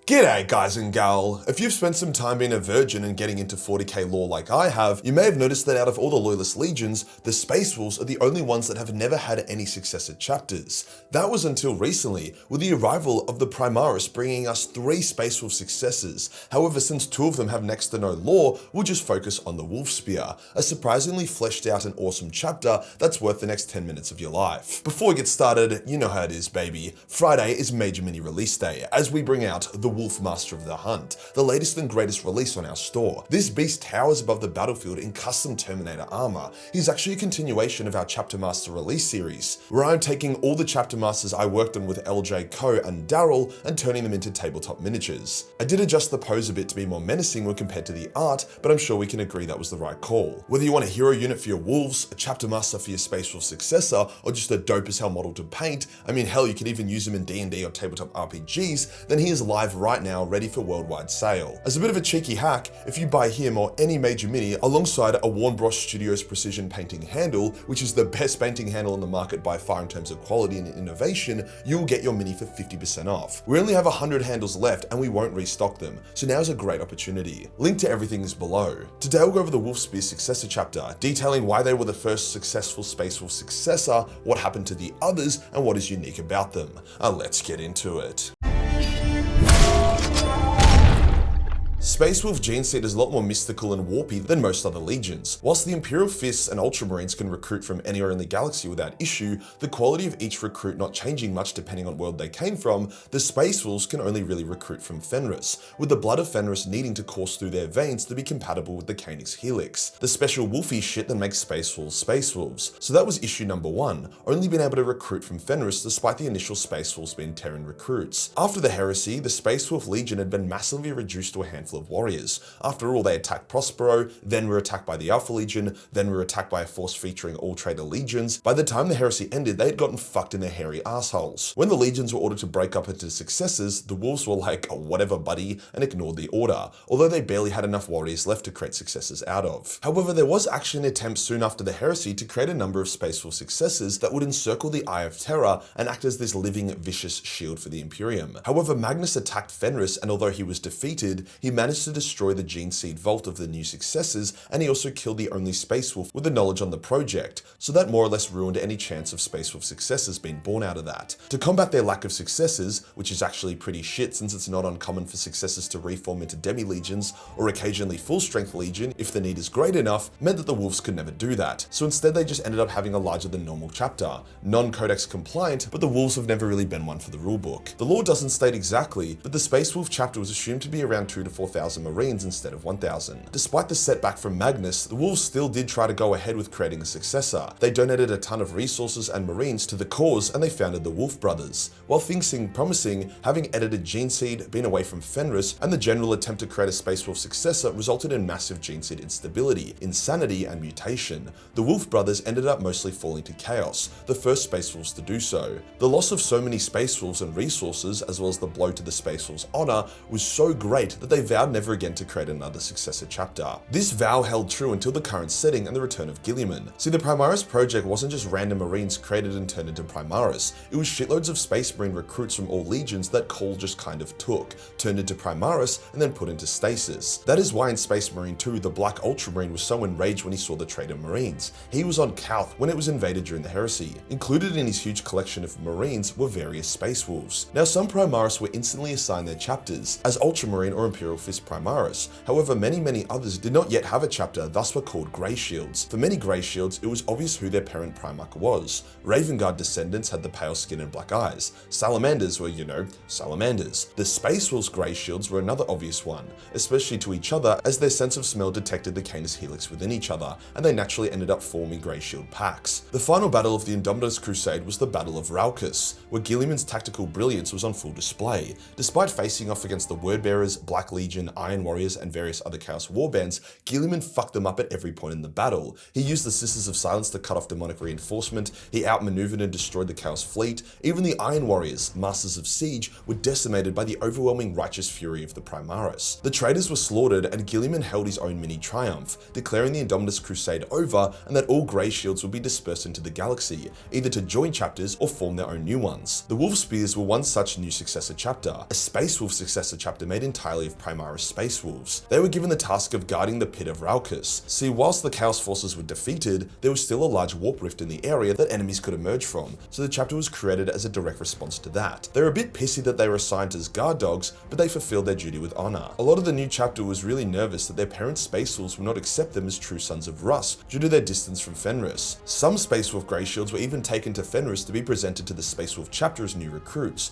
G'day guys and gal. If you've spent some time being a virgin and getting into 40k lore like I have, you may have noticed that out of all the Loyalist legions, the Space Wolves are the only ones that have never had any successor chapters. That was until recently, with the arrival of the Primaris bringing us 3 Space Wolf successors. However, since 2 of them have next to no lore, we'll just focus on the Wolfspear, a surprisingly fleshed out and awesome chapter that's worth the next 10 minutes of your life. Before we get started, you know how it is, baby. Friday is Major Mini Release Day, as we bring out the Wolf Master of the Hunt, the latest and greatest release on our store. This beast towers above the battlefield in custom Terminator armor. He's actually a continuation of our Chapter Master release series, where I'm taking all the Chapter Masters I worked on with LJ Co and Daryl and turning them into tabletop miniatures. I did adjust the pose a bit to be more menacing when compared to the art, but I'm sure we can agree that was the right call. Whether you want a hero unit for your wolves, a Chapter Master for your Space Wolf Successor, or just a dope as hell model to paint, I mean hell, you could even use him in D&D or tabletop RPGs, then he is live right now, ready for worldwide sale. As a bit of a cheeky hack, if you buy him or any major mini alongside a Warner Bros Studios precision painting handle, which is the best painting handle on the market by far in terms of quality and innovation, you will get your mini for 50% off. We only have 100 handles left and we won't restock them, so now's a great opportunity. Link to everything is below. Today we'll go over the Wolfspear Successor chapter, detailing why they were the first successful Space Wolf Successor, what happened to the others, and what is unique about them. Let's get into it. Space Wolf Gene Seed is a lot more mystical and warpy than most other legions. Whilst the Imperial Fists and Ultramarines can recruit from anywhere in the galaxy without issue, the quality of each recruit not changing much depending on world they came from, the Space Wolves can only really recruit from Fenris, with the blood of Fenris needing to course through their veins to be compatible with the Canis Helix, the special wolfy shit that makes Space Wolves Space Wolves. So that was issue number 1, only being able to recruit from Fenris despite the initial Space Wolves being Terran recruits. After the heresy, the Space Wolf Legion had been massively reduced to a handful of warriors. After all, they attacked Prospero, then were attacked by the Alpha Legion, then were attacked by a force featuring all traitor legions. By the time the heresy ended, they had gotten fucked in their hairy assholes. When the legions were ordered to break up into successors, the wolves were like, whatever buddy, and ignored the order, although they barely had enough warriors left to create successors out of. However, there was actually an attempt soon after the heresy to create a number of Space Wolf successors that would encircle the Eye of Terror and act as this living, vicious shield for the Imperium. However, Magnus attacked Fenris, and although he was defeated, he managed to destroy the Gene Seed vault of the new successors, and he also killed the only Space Wolf with the knowledge on the project, so that more or less ruined any chance of Space Wolf successors being born out of that. To combat their lack of successors, which is actually pretty shit since it's not uncommon for successors to reform into demi-legions or occasionally full-strength legion if the need is great enough, meant that the wolves could never do that. So instead they just ended up having a larger than normal chapter, non-codex compliant, but the wolves have never really been one for the rulebook. The lore doesn't state exactly, but the Space Wolf chapter was assumed to be around 2,000 to 4,000 Marines instead of 1,000. Despite the setback from Magnus, the wolves still did try to go ahead with creating a successor. They donated a ton of resources and Marines to the cause, and they founded the Wolf Brothers. While things seemed promising, having edited Gene Seed, been away from Fenris, and the general attempt to create a Space Wolf successor resulted in massive Gene Seed instability, insanity, and mutation. The Wolf Brothers ended up mostly falling to chaos, the first Space Wolves to do so. The loss of so many Space Wolves and resources, as well as the blow to the Space Wolves' honor, was so great that they vowed never again to create another successor chapter. This vow held true until the current setting and the return of Guilliman. See, the Primaris project wasn't just random Marines created and turned into Primaris, it was shitloads of Space Marine recruits from all legions that Cole just kind of took, turned into Primaris, and then put into stasis. That is why in Space Marine 2, the Black Ultramarine was so enraged when he saw the traitor Marines. He was on Calth when it was invaded during the heresy. Included in his huge collection of Marines were various Space Wolves. Now, some Primaris were instantly assigned their chapters as Ultramarine or Imperial Fist Primaris. However, many others did not yet have a chapter, thus were called Grey Shields. For many Grey Shields, it was obvious who their parent Primarch was. Ravenguard descendants had the pale skin and black eyes. Salamanders were, salamanders. The Space Wolves Grey Shields were another obvious one, especially to each other, as their sense of smell detected the Canis Helix within each other, and they naturally ended up forming Grey Shield packs. The final battle of the Indomitus Crusade was the Battle of Raucus, where Guilliman's tactical brilliance was on full display. Despite facing off against the Wordbearers, Black Legion, Iron Warriors and various other Chaos warbands, Guilliman fucked them up at every point in the battle. He used the Sisters of Silence to cut off demonic reinforcement, he outmaneuvered and destroyed the Chaos fleet. Even the Iron Warriors, Masters of Siege, were decimated by the overwhelming righteous fury of the Primaris. The traitors were slaughtered, and Guilliman held his own mini-triumph, declaring the Indomitus Crusade over and that all Grey Shields would be dispersed into the galaxy, either to join chapters or form their own new ones. The Wolfspears were one such new successor chapter, a Space Wolf Successor chapter made entirely of Primaris Space Wolves. They were given the task of guarding the Pit of Raucus. See, whilst the Chaos forces were defeated, there was still a large warp rift in the area that enemies could emerge from, so the chapter was created as a direct response to that. They were a bit pissy that they were assigned as guard dogs, but they fulfilled their duty with honor. A lot of the new chapter was really nervous that their parent Space Wolves would not accept them as true sons of Russ due to their distance from Fenris. Some Space Wolf Grey Shields were even taken to Fenris to be presented to the Space Wolf chapter as new recruits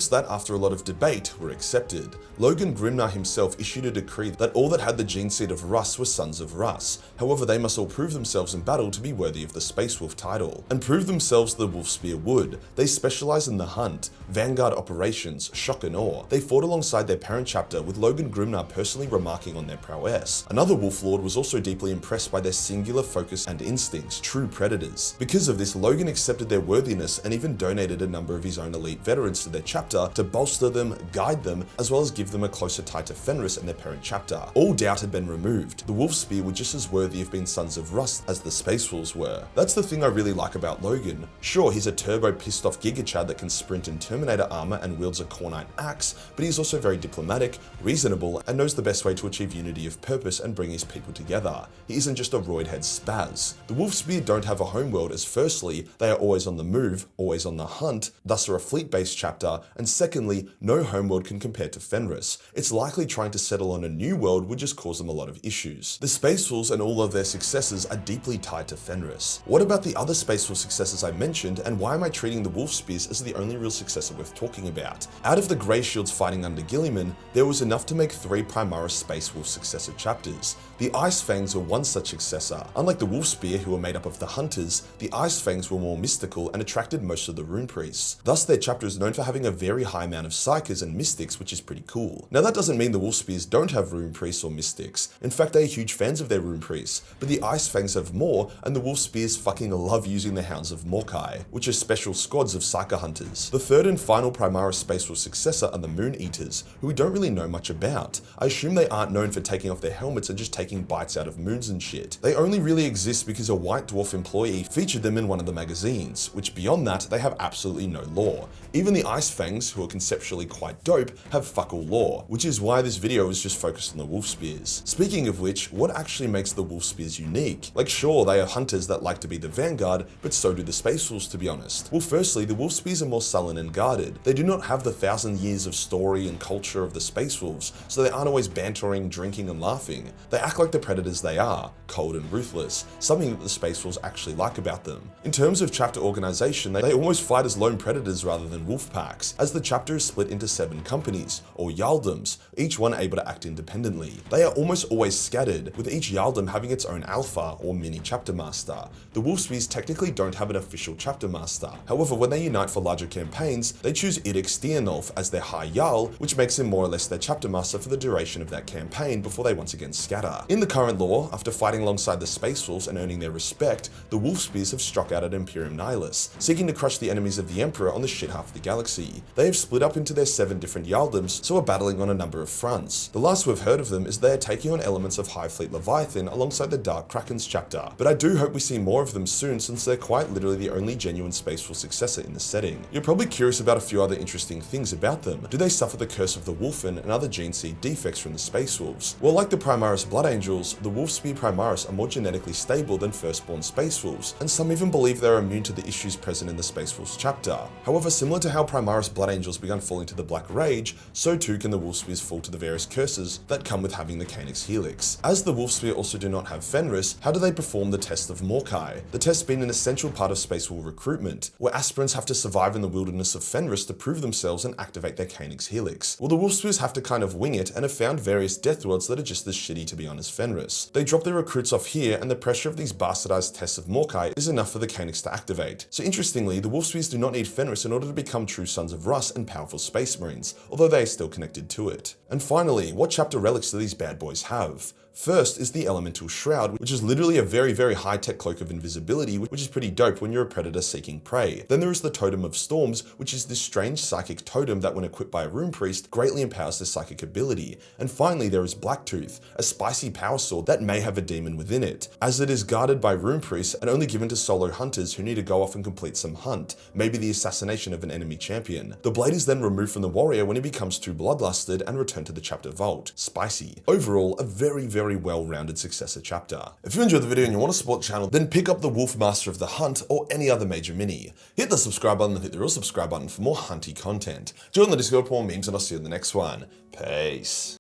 that after a lot of debate were accepted. Logan Grimnar himself issued a decree that all that had the gene seed of Russ were sons of Russ. However, they must all prove themselves in battle to be worthy of the Space Wolf title. And prove themselves the Wolfspear would. They specialize in the hunt, vanguard operations, shock and awe. They fought alongside their parent chapter, with Logan Grimnar personally remarking on their prowess. Another Wolf Lord was also deeply impressed by their singular focus and instincts, true predators. Because of this, Logan accepted their worthiness and even donated a number of his own elite veterans to their chapter to bolster them, guide them, as well as give them a closer tie to Fenris and their parent chapter. All doubt had been removed. The Wolfspear were just as worthy of being sons of Rust as the Space Wolves were. That's the thing I really like about Logan. Sure, he's a turbo pissed off Giga-Chad that can sprint in Terminator armor and wields a Cornite axe, but he's also very diplomatic, reasonable, and knows the best way to achieve unity of purpose and bring his people together. He isn't just a roidhead spaz. The Wolfspear don't have a homeworld, as firstly, they are always on the move, always on the hunt, thus are a fleet-based chapter, and secondly, no homeworld can compare to Fenris. It's likely trying to settle on a new world would just cause them a lot of issues. The Space Wolves and all of their successors are deeply tied to Fenris. What about the other Space Wolf successors I mentioned, and why am I treating the Wolfspears as the only real successor worth talking about? Out of the Grey Shields fighting under Guilliman, there was enough to make 3 Primaris Space Wolf successor chapters. The Ice Fangs were one such successor. Unlike the Wolfspear, who were made up of the Hunters, the Ice Fangs were more mystical and attracted most of the rune priests. Thus, their chapter is known for having a very high amount of psychers and mystics, which is pretty cool. Now, that doesn't mean the Wolfspears don't have rune priests or mystics. In fact, they are huge fans of their rune priests, but the Ice Fangs have more, and the Wolfspears fucking love using the Hounds of Morkai, which are special squads of Psyker Hunters. The third and final Primaris Space Wolf successor are the Moon Eaters, who we don't really know much about. I assume they aren't known for taking off their helmets and just taking bites out of moons and shit. They only really exist because a White Dwarf employee featured them in one of the magazines, which beyond that, they have absolutely no lore. Even the Ice Fangs, who are conceptually quite dope, have fuck all lore, which is why this video is just focused on the Wolfspears. Speaking of which, what actually makes the Wolfspears unique? Like, sure, they are hunters that like to be the vanguard, but so do the Space Wolves, to be honest. Well, firstly, the Wolfspears are more sullen and guarded. They do not have the 1,000 years of story and culture of the Space Wolves, so they aren't always bantering, drinking, and laughing. They act like the predators they are, cold and ruthless, something that the Space Wolves actually like about them. In terms of chapter organization, they almost fight as lone predators rather than wolf packs, as the chapter is split into 7 companies, or Jarldoms, each one able to act independently. They are almost always scattered, with each Jarldom having its own alpha, or mini chapter master. The Wolfspears technically don't have an official chapter master. However, when they unite for larger campaigns, they choose Idik Stianolf as their High Jarl, which makes him more or less their chapter master for the duration of that campaign before they once again scatter. In the current lore, after fighting alongside the Space Wolves and earning their respect, the Wolfspears have struck out at Imperium Nihilus, seeking to crush the enemies of the Emperor on the shit half of the galaxy. They have split up into their 7 different Jarldoms, so are battling on a number of fronts. The last we've heard of them is they are taking on elements of High Fleet Leviathan alongside the Dark Kraken's chapter, but I do hope we see more of them soon, since they're quite literally the only genuine Space Wolf successor in the setting. You're probably curious about a few other interesting things about them. Do they suffer the curse of the Wolfen and other gene seed defects from the Space Wolves? Well, like the Primaris Blood Angels, the Wolfspear Primaris are more genetically stable than firstborn Space Wolves, and some even believe they're immune to the issues present in the Space Wolves chapter. However, similar to how Primaris Blood Angels began falling to the Black Rage, so too can the Wolfspears fall to the various curses that come with having the Calyx Helix. As the Wolfspear also do not have Fenris, how do they perform the test of Morkai? The test being an essential part of Space Wolf recruitment, where aspirants have to survive in the wilderness of Fenris to prove themselves and activate their Calyx Helix. Well, the Wolfspears have to kind of wing it and have found various death worlds that are just as shitty to be on as Fenris. They drop their recruits off here, and the pressure of these bastardized tests of Morkai is enough for the Calyx to activate. So interestingly, the Wolfspears do not need Fenris in order to become true sons of Russ and powerful space marines, although they are still connected to it. And finally, finally, what chapter relics do these bad boys have? First is the Elemental Shroud, which is literally a very high-tech cloak of invisibility, which is pretty dope when you're a predator seeking prey. Then there is the Totem of Storms, which is this strange psychic totem that when equipped by a rune priest, greatly empowers their psychic ability. And finally there is Blacktooth, a spicy power sword that may have a demon within it, as it is guarded by rune priests and only given to solo hunters who need to go off and complete some hunt, maybe the assassination of an enemy champion. The blade is then removed from the warrior when he becomes too bloodlusted and returned to the chapter vault. Spicy. Overall, a very well-rounded successor chapter. If you enjoyed the video and you want to support the channel, then pick up the Wolf Master of the Hunt or any other major mini. Hit the subscribe button and hit the real subscribe button for more hunty content. Join the Discord for more memes and I'll see you in the next one. Peace.